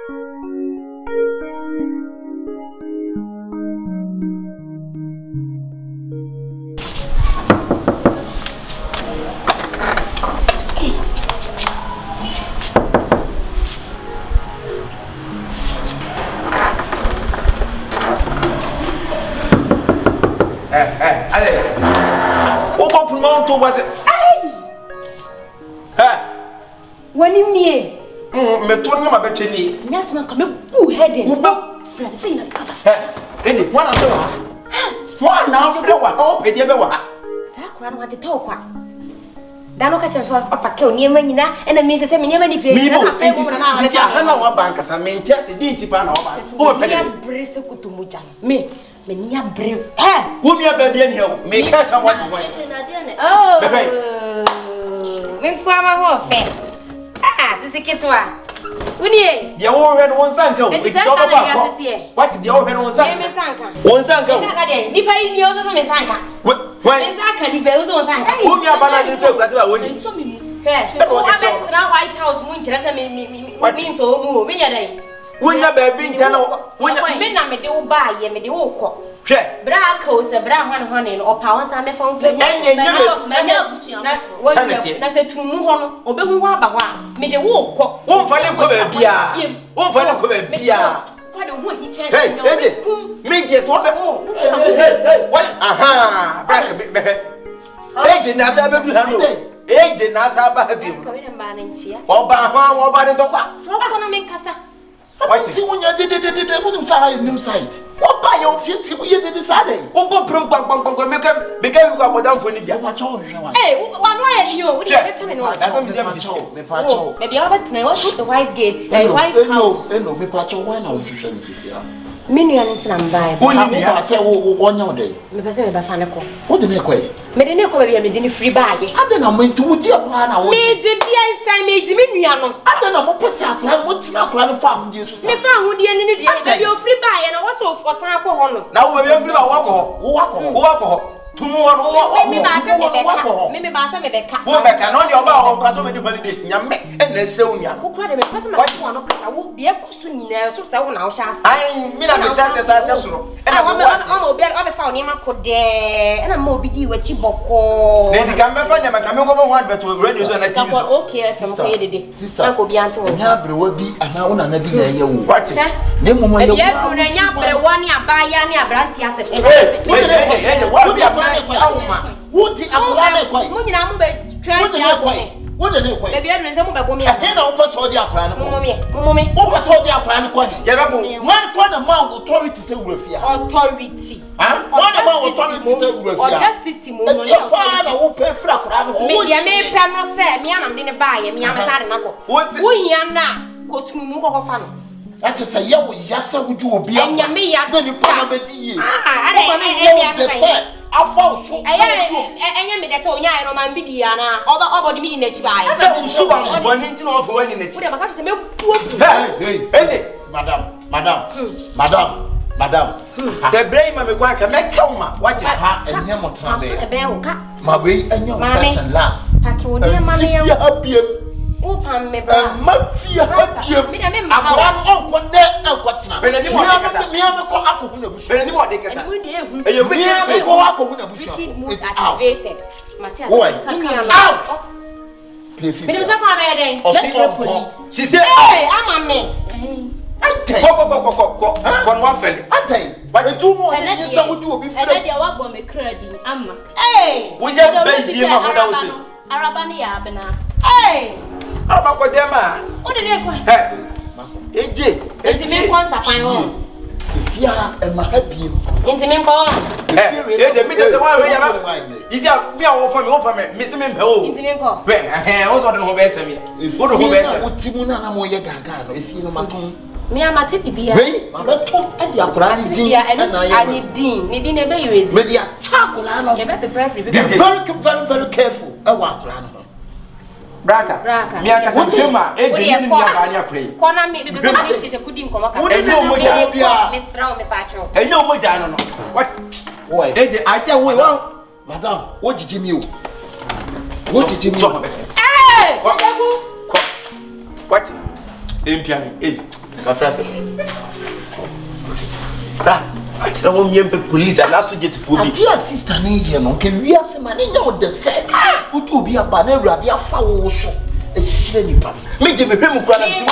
Was it? When you near, me told him about Jenny. Yes, man, come who headed. Friend, say that because one of them. One now for the one. Oh, pay the other. Sakura, what the talk. Dano catch us up a kill near me now, and the Mrs. Eminem if you never favor an hour. I bankers and maintains a DT pan over. Oh, brace to Mujan. Me, Menia brave. Whom your baby in here may catch on what you want. Oh, Minquama warfare. Ah, Sissy Kitwa. Winnie, the old red one sanka. What is the old red one sanka? One sanka. Nipa in the other sanka. When is that can be also sanka? Whom your banana is so glad when you saw me. White House moon, what means so move me a day. When your baby, when you're midnight, me do buy ye me the old. Bra coast a brown honey or pounds I may found for that's a 2 more or be who are me the walk. Won't find him cover beer. Won't find him cover beer. What a wood he changed. Hey, make just what? What? Aha, black a bit better. Hey, did not have a good handle. Hey, did not have a happy. Or by the doctor. From make us. What is when you did it new site? What by your city we did this Saturday? What became down for Libya? Hey, one way is you. That's maybe Albert was the white gate, a white house. No, me patcho when I was here. Minion in some by. Only I say 1 day. Me person by Fanaco. What the neck way? Made an echo, I didn't free buy. I don't know when to dear plan. I made the PI made Miniano. I don't know what Passac, what's not grand farm. You found who the end of the day, you're free buy and also for Sanaco. Now we're free walk. Tomorrow, maybe Bass me back. Well, back and on your mouth, because over the holidays, and let's show me. Who cried a person like one of us? I will be a costume there, so now shall I mean, I'm a and I want to be found him. I could dare, and I'm more be you a chiboko. Then the camera find them and come over one, but to radio and I tell okay, from the sister, I could be until Yabra will be an hour and a day. What? Name one year, one year, buy Yania Brantias. What the Apollo? What the name? Maybe I remember me. I don't pass all the plan. What was all the plan? One amount authority say with fear. Authority. One amount authority say with fear. That city, I will pay for a crown. Me, I may not say, me, I'm didn't buy me. I'm a what's who here now? Go to Muko fan. That is a young Yassa would you be a me at the parliament. I found so. I am the so young Roman Bidiana, over the meaning that you buy. So, one into of one in it. Hey, Madam. Say, blame my wife, and make Helma. What is her and Yamotra? My way and your first and last. Pack your money up here. Open me, Mafia. I'm on net and what's now. When anyone has a miracle, I could win a bush. It's activated. Out. She said, hey, I'm a man. I take but the 2 more things I would do before I me credit. Hey, we just base him on what I was saying. Arabani Abena. Hey, how about what them are? What did they call? AJ, it's me once I find home. If you are a happy, intimate bone. Is that we are all from me, Miss Mimpo? Intimate bone. Well, I also don't know where some. If you know Timuna Moyaga, if you know my tongue. Me am a tippy beer. Wait, I'm a top at the Aquarium and I need Dean. Need in a baby. Maybe a chocolate. You better be very careful. A walk around. Braka. Me and Casama, Corner me because I couldn't come up. What do you know? Miss Round the Patrol. I know what I don't know. What? Why? I tell you, Madame, what did you do? What did you do? Hey! What? Empiami. My friend. I tell you, me police and also get for me. Dear sister, you know, can we ask man in the set? Who to be a banner, they are foul so. A shiny pan. Make him a him cry. Me,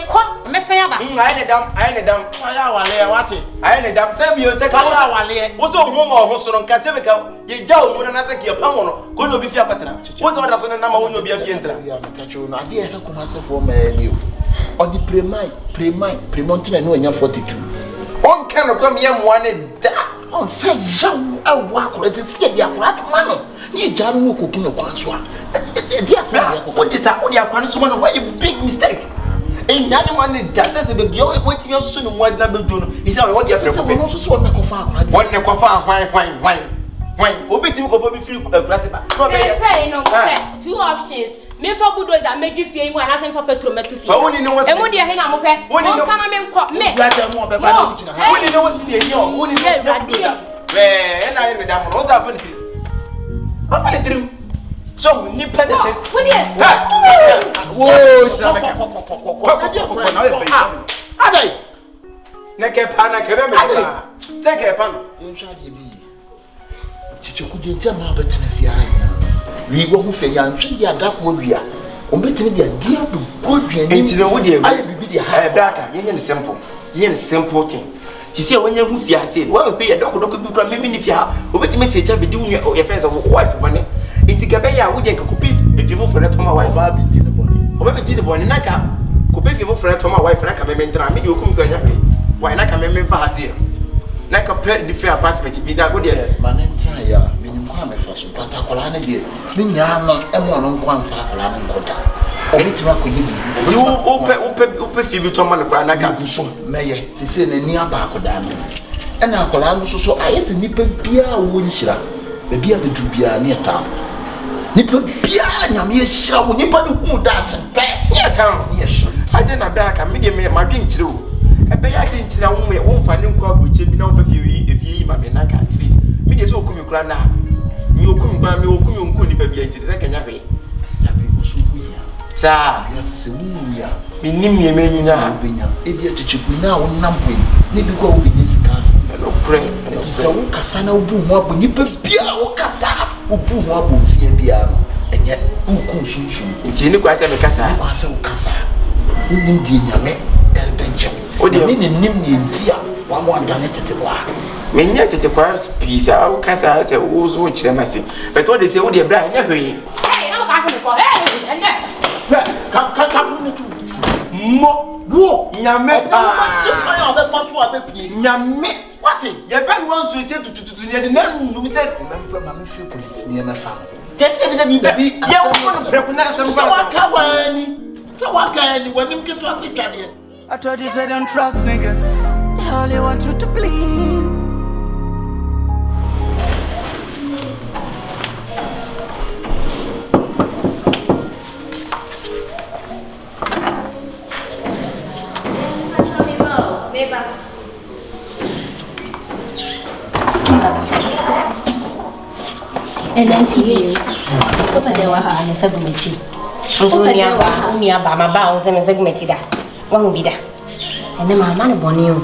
what? Messayaba. I ain't a damn. I ain't a damn. Save you a second. What's all home or Hoson on Casemica? You jail more than I say your pound. Go to be fair, Patana. What's all the number one will be a fientra? Catch you, I dear, help myself for me. On the pre-month, and no 42. One cannot come here one on say young a walk let it see the money. You John no cooking no quanswa. Dear sir, what is that? Only a quansman why a big mistake. Ain't none money that a baby waiting your soon one number do. Is that what you're saying? Also, so one why? Obey him go for me free classic. Say no, two options. Me for bulldozer and make you feel one as for petrol to feel. Only know what's and here I'm okay. When you come and cop me, like a more about when you know what's in here, only and I am the Rosa Funny. I find a dream. So, you pay the same. When you whoa, we go for yan ya dark wobia o betimi dia dia do godwen enti no wo dia aye bibi dia ha braka yen simple thing ti se wonye hu fia se wo pe ya dokodoko bi bra memi ni fia o betimi se cha bidi wu ya friends of wife bone enti ka be ya wo dia ka kopi be fo for toma wife ba bi di ne bone o be di ne bone na ka kopi fo for toma wife na ka memi ntra me di okum ganya pe why na ka memi fa ha se na ka pe di fair apartment bi da go dia man ntra ya kwa me faso pata kola na die ni nya no e mo no kwa mfa kola na nkota obi ti ma koyi bi ti o pe fi bi to ma no kwa na ka guso meye ti se na ni aba akoda no e na kola no so ayese nipa bia wo nhira be bia be du bia ne ta nipa bia nyame ye hira wo nipa no hu da ta be ne ta ne so ade na bia ka me de me ma dwe nkyire wo e be ya de ntira wo me wo mfa ne nkwa abuche bi na wo fa fi yi ma me na ka at least me de so okumi kura na mi okumi onku ni pa bia nti se kanya hwe ya be osuku ya sa ya se wu ya mi nim ye menyunya benya e bia chichiku na wo nam hwe ne bi kwa wo bi ni sikas no pray nti se wo kasa na wo bu ho abo ni pa bia wo kasa wo bu ho abo fie bia no enye uku sunsun nti ni kwa se me kasa ni kwa se wo kasa wo nim die nyame e benje o de ni nim ni ntia wa mo andane tete kwa menya tete kwa pizza au kasa se uzo chire mase but what they say wo de bra nya hwe hey na ka se ko hey enne ka pu tu mo wo nyame pa chipa ya be fatu abe pie nyame what ye ben won so se tututu ne de nan num se me ma me free police ne me fa tete bi ye wo no preku na se mfa wa ka wani wanim keto ase twane I told you say don't trust niggas they only want you to bleed. And then you what's the wa ha na sagumechi uni aba ma ba on se me sagumechi da wa hu bi da ene mama ne boni o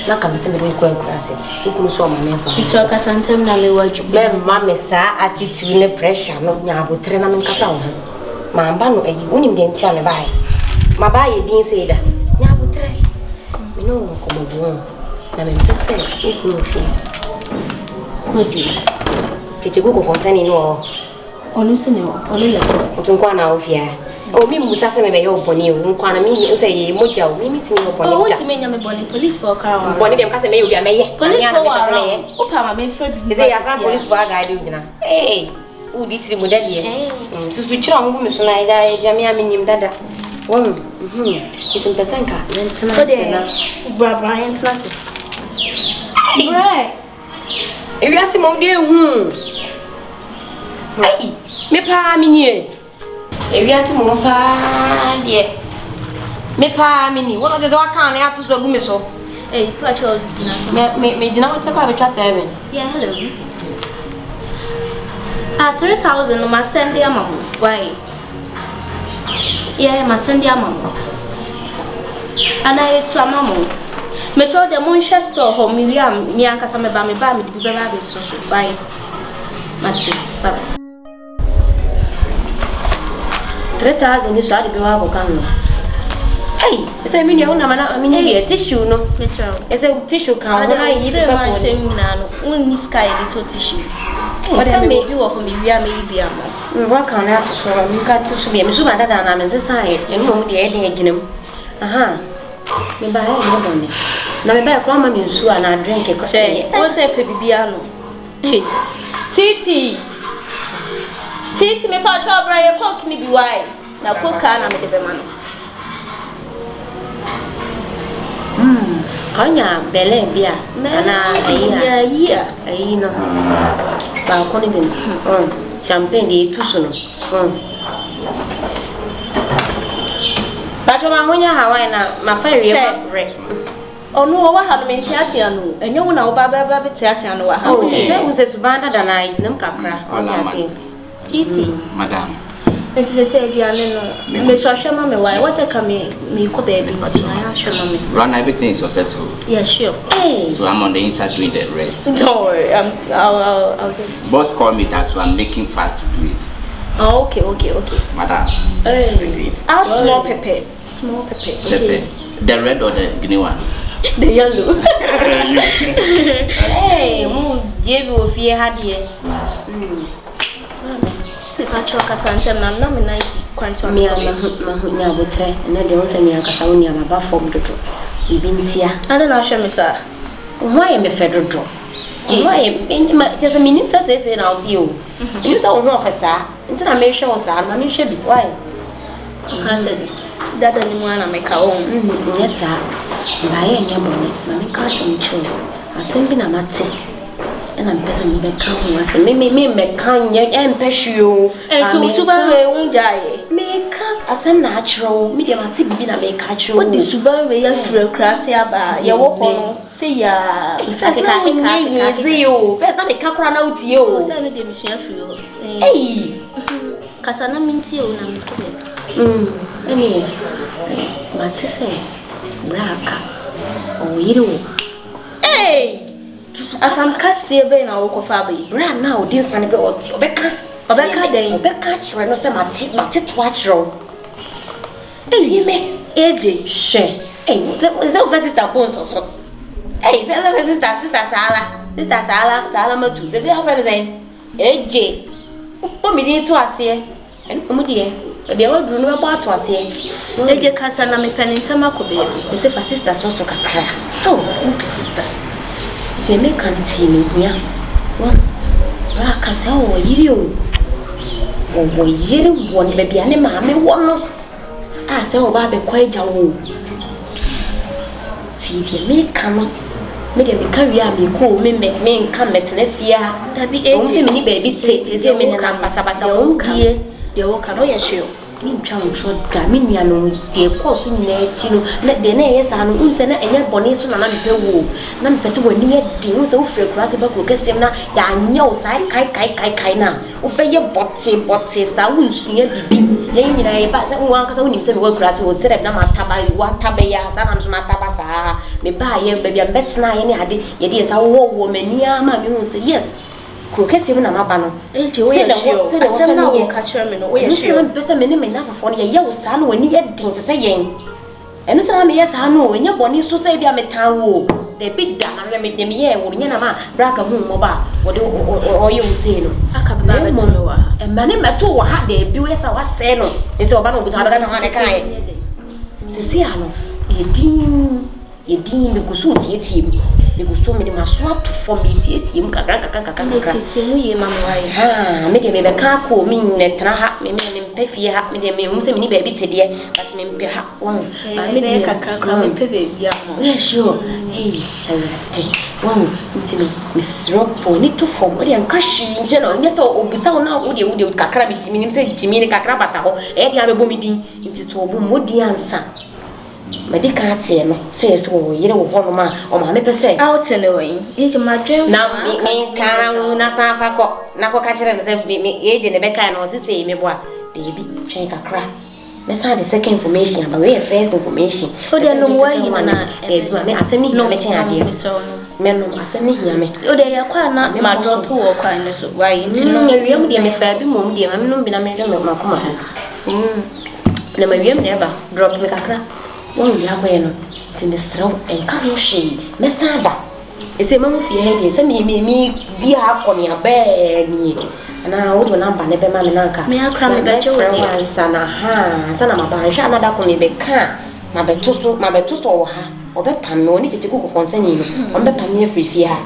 na ka me se me do ko enkurase ukunu so ma me fa iso ka santem na me waju me mama sa attitude ne pressure no nya abotre na me nkasa wo ma ba no ayi unim de ntia me ba ma ba ye din se da nya abotre me no ko mo bo na me pese ukunu fi kodi chichiku ko konsani no onu se ne onu le ko tun na ofia o mi musa se me be yo boni o nkwa na mi se ye moja o mi timi yo boni o ti me nya me boni police for car wa boni dem ka se me yo bia me ye police for wa o pa ma me fred bi se ya ka police for ga ide ugina o di tri model ye susu chira ho mi so na ida ja me aminim dada wo itin pesanka ntina se na bra ntina se right ewi ase mom de hu ai me pa minie ewi ase mom pa de me pa mini wono de wa kan na atoso agu me so pa cho me jina wo chepa be twa 7 yeah hello 3000 no ma send ya mama why Yeah, my Sunday mama. And I saw mamma. Me saw the Manchester or Miriam, me and Cassame Bammy Bammy, the baby so by Matthew. 3,000 is already go out. Hey, it's a million a tissue, no, it's a tissue count. I even my same now, only sky little tissue. What I may do of Miriam, maybe I'm. What can I have to show? You got to be a Mizuma that I'm a society, and won't the engine. Aha. Me buy no money. Na me buy kwama me nsu ana drink e kwafe. O se pe bibia no. Titi me pa cho bra ye coke ni bi wai. Na coke na me de be ma no. Kanya bele bia. Ana ayi no. Ba ko ni bi. Champagne de tusu no. Bacho mahonya Hawaii na mafari break. Ono wa ha no mentiatia no. Enye wo na wo ba betiatia no wa ha. Oh, ze uze subanda da na itinam kakra. Okay, Titi. Madam. Enti se aduane no. Me so ahwema me why? What come me ko baby but na ya ahwema me. Run everything is successful. Yeah, sure. Hey. So I'm on the inside doing the rest. Don't worry. I'll get. Boss called me that so I'm making fast to do it. Oh, okay. Madam. Hey. Add small pepper. Pepper. The red or the green one? The yellow. Hey, mu jebi ofie ha de. The patch of Cassandra na me night quite so Me mahunya botre na de won se me akasa woni amaba form dodo. Ibintia. Ada na hwe me sa. Why me fedodo? Why just a minute say na oti o. You say won ofesa. Ntina me hwe o sa ma me hwe bi. Why? Cassandra. Dada ni mwana meka on. Yes sir. Baye nya bone. Ma me ka so ncho. Asem bi na mate. And I'm just me can was me can empeshu. And so suba we unjaye. Me can as a natural medium ati bibi na me catch you. What the suba we ya free class ya ba. Ya wo kono. Say ya first na ye you. First na me can kra na uti o. Say no dey me share free. Hey. Kasa na minti o na me ko. Any. What say? Braka. Oh, you. Hey. Asam kase be na wo kofa be bra na o din sane be oti obeka den obeka chire no se mate to achiro me eje she is that sister bones so sister sala matu se how friend say eje po mi din to ase en mo de e wa duru no ba to ase eje kasa na me penintama ko be e se fa sister so kakra oh my sister we make canteen here. One, Rakasa or you. Oh, you won't be any mammy one. I say, oh, Baby, quite a woo. See, me come up. Maybe carry me cool, me come at Nefia. That be a mini baby, take his name come pass up as a own dear. You walk out your shoes. Me chow trod, Daminiano, dear course in there, let the nays and unsena and yet bonnies on another woo. None person were near deals so free grass about Lucasina, ya no side kai now. Obey your botsy, sounds near the big. Laying in a bat that one because only some work grass will set up Namatabai, what tabaya, Sanams Matabasa, me buy a baby a bet's na any idea, yet is a war woman near mammy who say yes. Crocus even a mapano. Say the now catch me no way. You person minimum enough for your young son when you had things to say. And it's time, yes, I know when your bonny so say be a metal. They big down and remedy them here when you're not braka moon mobile. What or you say no? I can't be and many metal had they do as I was saying. It's all about was other than a kind. Ceciano, you deem because so team. Because so many must swap to form it. You can't you, mamma. Maybe a carco mean that I me and Peffy hat me, many baby today, but me perhaps one. I made a crack, baby. Yeah, sure. Hey, shall one, Miss Ropo, need to form and cash in general. Yes, or Busao now, would you cacrabi, meaning say Jimmy Cacrabata, Eddie Abomidi, into to a moody answer. Medical says, oh, you know, one man, or my neighbor say, I'll tell you, it's my dream. Now, me can't Nasafa, Nako catcher and say, me age in the back and was the same, baby, change a crack. me say the second information but we first information o de no wa yi na me asem ni hia me chen ade me no asem ni hia me o de ya kwa na ma drop wo kwa ne so wa yi nti no wiem de me fa bi mom de me no bi na me dwa me makoma na me wiem ne ba drop me kakra won ya ko ye no ti me sraw en ka no hye me sa ba ese mamu fie he de se mi di ha ko me abe ni na wo do number ne be ma me na ka me akra me be che wo de sana sana ma ba sha na da ko me be ka ma be to so wo ha o be pam no ni tete ko konse ni no o be pam ni free ha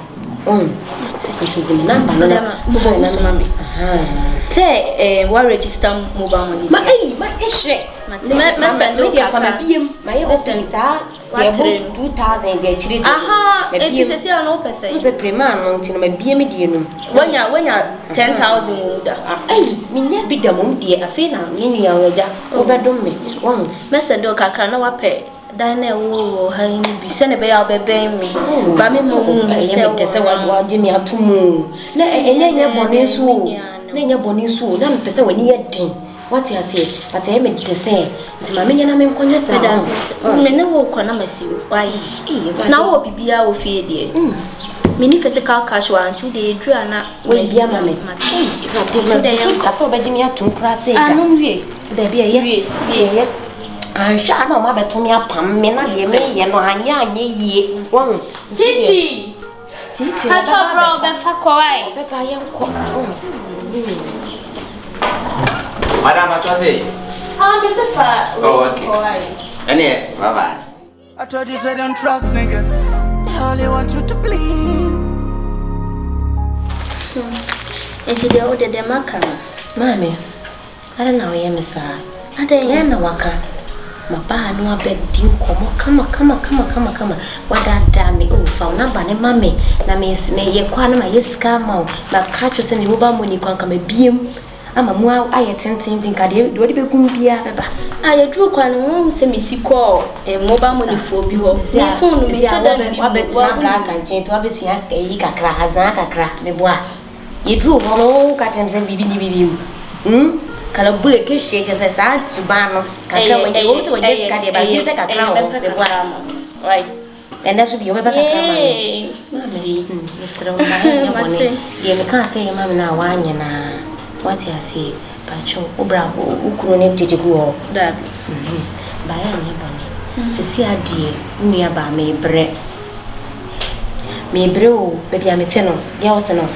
se di number no na bo na ma me say wa register mobile money ma ehwe ma send me dia kwa me biem ma ye open sa ya bo 2000 ga chiri aha e se se no pese se prema no ntino ma biem die no wanya 10000 wo da mi nya bi da mom die afi na ni ya waja obedom me won me send o kakra na wa pe dan na wo ha ni bi se ne be ya obeben mi ba me mo se wa jimi atumu na enya bonesu na nya bonesu na me pese wani ya din what you say but I me de say nti ma menya na me nkonya sa me ne wo kwa na masi wai na wo bibia wo fie de me ni physical cash wa nti de edura na we bia ma me ka so ba jimi atum kra say da anu wie da bia ye ansha na ma beto me apam me na de me ye no anya ye won titi ka to bro be fa ko wai be ba ye nko Madam, what was it? Mr. Fa. Oh, okay. Bye bye. I told you, say don't trust niggas. They only want you to bleed. And she ordered the maca. Mammy, I don't know, yeah, Miss. I don't know, Waka. My bar, no, I bet you come. What that damn me, oh, found number, and mammy. Na miss me, ye quana, my yes, come out. My catches and the Uba when you can come a beam. I'm a more I attend in Cadia, do it be cumbia, Baba. I drew one semi sequel, a mobile money for you. Phone, Miss Abbott, black and chain to obviously a cra, Hazaka, me bois. You drew one old catchings and bibi. Calabule kiss as a sad Subano. When you also yes, Cadia, but you take a crown, the bois. Right. And that should be over. You can't say, Mamma, now, one. What you say, Pacho, Obra, who name did you go? That by any bonnet. To see a dear nearby me bread. Me brew, baby, I'm a tenor, yes, no.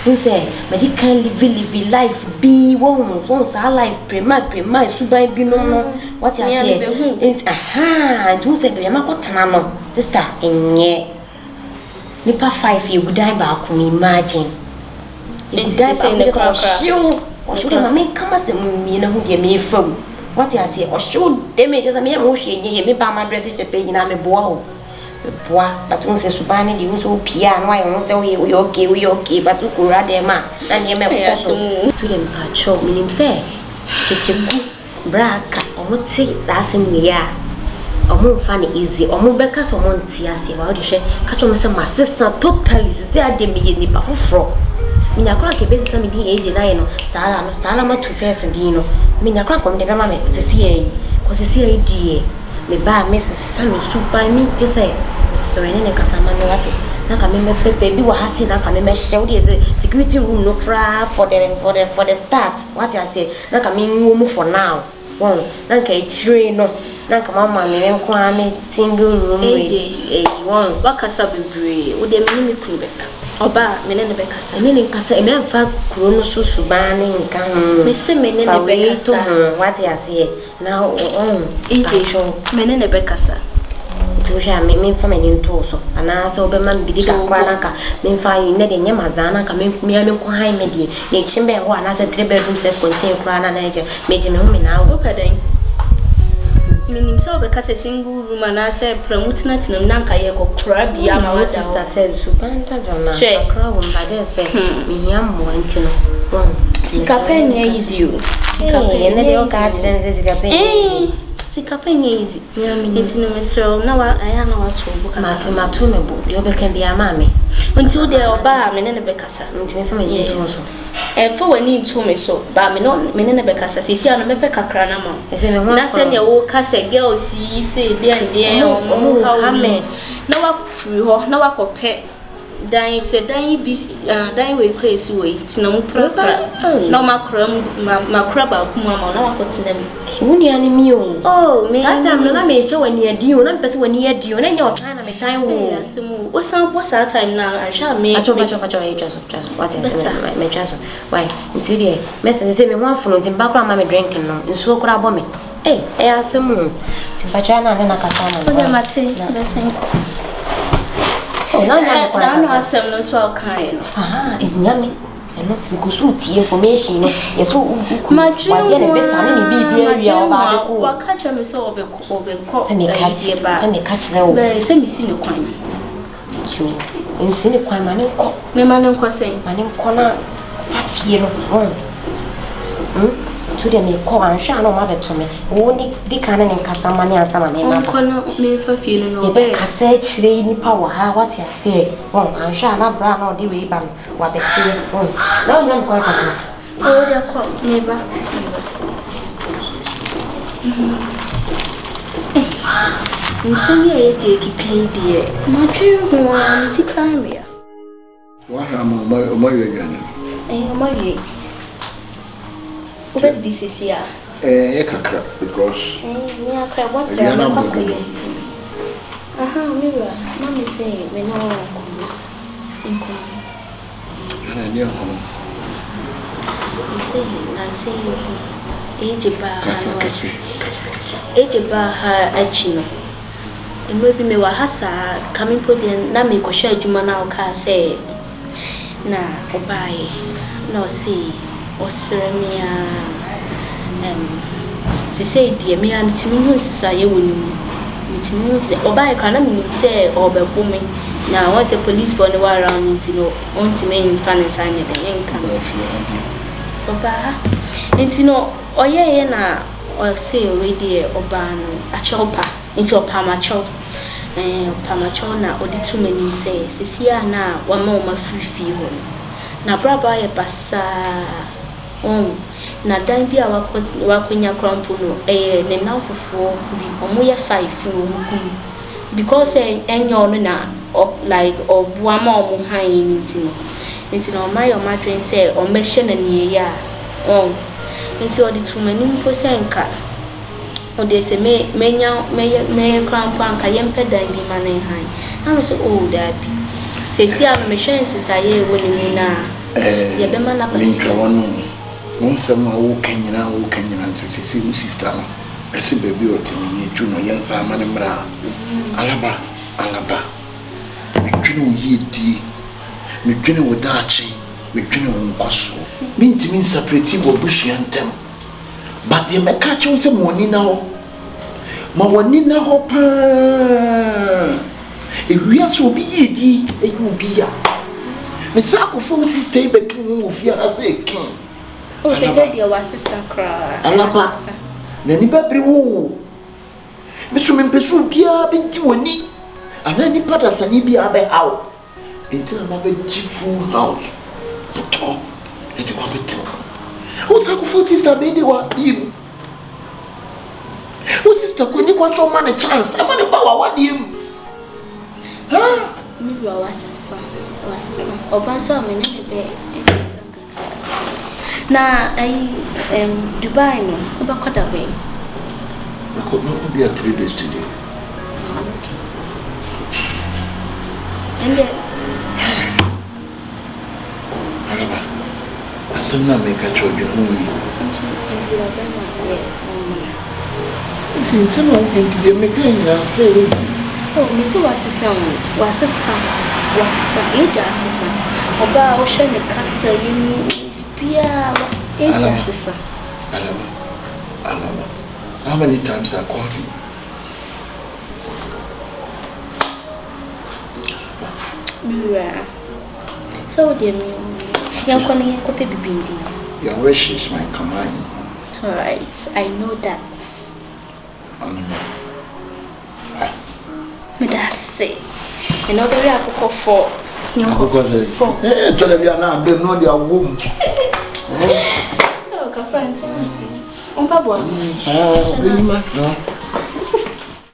Who say, but you can't live life be won't our life, prima, subai be no. What you say, it's and who said, I'm not Tanano, sister, and yet. Nipa 5 you would die back, imagine. It's guys in the car. Or should I make come as me know who gave me from what I say, or should they make us a mere motion? Me by my dress pay in a bow. But once a subani, you so piano, I won't say we okay, but to Kuradema, and you may also to them patrol, meaning say, Chichiku, Braca, or what say it's asking me, or more funny easy, or more beckers or Montiasi, or the share, catch on my sister totally, say I did me in the buffalo. Minya kwa kebezi sa midi age na no sala ma to face dino minya kwa kom de mama me tesi yi ko sesi yi die me ba me sami super mi je say so ene kasa ma me wate na ka me pepe bi wa hasi na ka me hye wo de security room no cra for the start what I say na ka me nwo for now won na ka chire no na ka mama me nkwa me single room ready won wakasa bebre wo de me kubeka Oba, menene bekasa. Menene kasa, me amfa kuro no susubane nka ho. Me se menene bekasa. What you say? Now ejo menene bekasa. Tuja me fa menene to so. Ana se obe man bidi ka kwa naka. Me fa ine de nyama zana ka me ko hai me die. Ne chimbe ho ana se 3 bedroom self contain kwa na eje. Me je me ho me na wo padan. Minim so bekasa single room ana se promote tinam nanka ye ko kra bia ma sister said supanta jona kra wo mbade se me hiam mo antino won sikapen ye easy o ene de o ka tren se sikapen sikapen ye easy intino mesro na wa aya na wa to buka matu me bu de obeka bia ma me until de oba me ne bekasa ntime fa me nto so for when you to me so, but me no me ne be kasa sisi ano me pe kakra na ma. Ese me ho. Na se ne wo kasa girl si say dey and dey omo how me. Na wa free ho, na wa kope. Dan se dan bi dan we kwesi we tina mu prakra. Na makra ba kuma ma na wa kotina mi. Wuni ani mi o. Oh, me. Sata me na me show wani adi o, na me pese wani adi o, na nya o time na me time wo. Asimu, o san bo sa time na ansha me. Acho e just. What is me just. Why? Nti de, me se me ho afono nti ba kra ma me drinking no. Nsuo kra bo me. Asimu. Nti ba cha na na kasa na. O de mate, be sen ko. Na no asem no so kan no. Enyame. Eno because uti information no. Yeso ma ye ne besa ne bibia ria oba de ko. Wa ka cha me so obeko. Se me ka kire o. Be se mi si me kwan. Jo. Ensi ne kwan ma ne ko. Me ma ne ko sen. Ma ne ko na fa fie no. To dem me ko ansha no ma beto me. Wo ni di kan ne nkasa ma ne ansa na me ma ba. Ko na me fa fie no be kasa chire ni pa wo ha what ya say. Ansha na bra na odi we ba no. Wa be chire. Na o nyam kwa ka. O de ko me ba. Nsemi e je kikan die. Ma twe ho an ti crime ya. Wa ha mo ye gana. Mo ye. What this is here? Kakra because me akra what me mira mama say me no nko ana ni nko na say ejiba kasa ejiba ha achi no emo bi me wa hasa coming po bi na me ko hwa adwuma na o ka say na obaye no see Osremia se say dear me am timi sisa ye wonu mitimi se oba e kana mi say obeko me na won say police for no around nti no on ti me fan nsanye den enka oba nti no oye na o say already oba no achopa nti opa macho na odi tu mani say sisia na wa ma free ho na braba ye basa na dan bi a wakonya krampo no ne na fofo bi omo ye 5 no mu because enyo no na like obua ma omo han nti no my o ma train say o me hye na ne ya nti odi tu mani mpo say nka o de se me krampo anka ye mpe dan bi ma ne han na so da bi se si a no me hwe nsisa ye woni mu na ye be ma na pa Monsama wo kanyina nsisi wo sister no ese baby otimi ye juno yensa amane mra alaba medwene wo yedi medwene wo daachi medwene wo nkoso mintimi separate wo busu yantem but ye meka che wo se moni na ho ma woni na ho pa ewia so obi yedi eyu obi ya me sa ko fo sister e bekin wo fia ase kin. Oh, se said you was sacra. Alaba. Nani ba brewo. Mesu mempesu bia binti woni. Ana ni pada sani bia be hawo. Entina ma be full house. To. E di ma beti. O sa ko fo sister be de wa bim. O sister ko ni kwa so ma na chance. E ma ne ba wa dim. Ha? Mi wa wasisa. Oba so me ne be. Na Dubai no obakoda be ko be a 3 days today. Okay. And then alaba asemna me ka chojo hu yi until I been here since no think they make you stay with oh me see wasisa eja asisa oba o hwe ne kasa yi Pia, it's Alaba. How many times I called you? So, dear me, you're calling a copy bindi. Your wish is my command. Alright, I know that. Alaba. Me that's say. And now the real for. Because tell me now, they know they are womb. On va boire. Ah, oui, maintenant.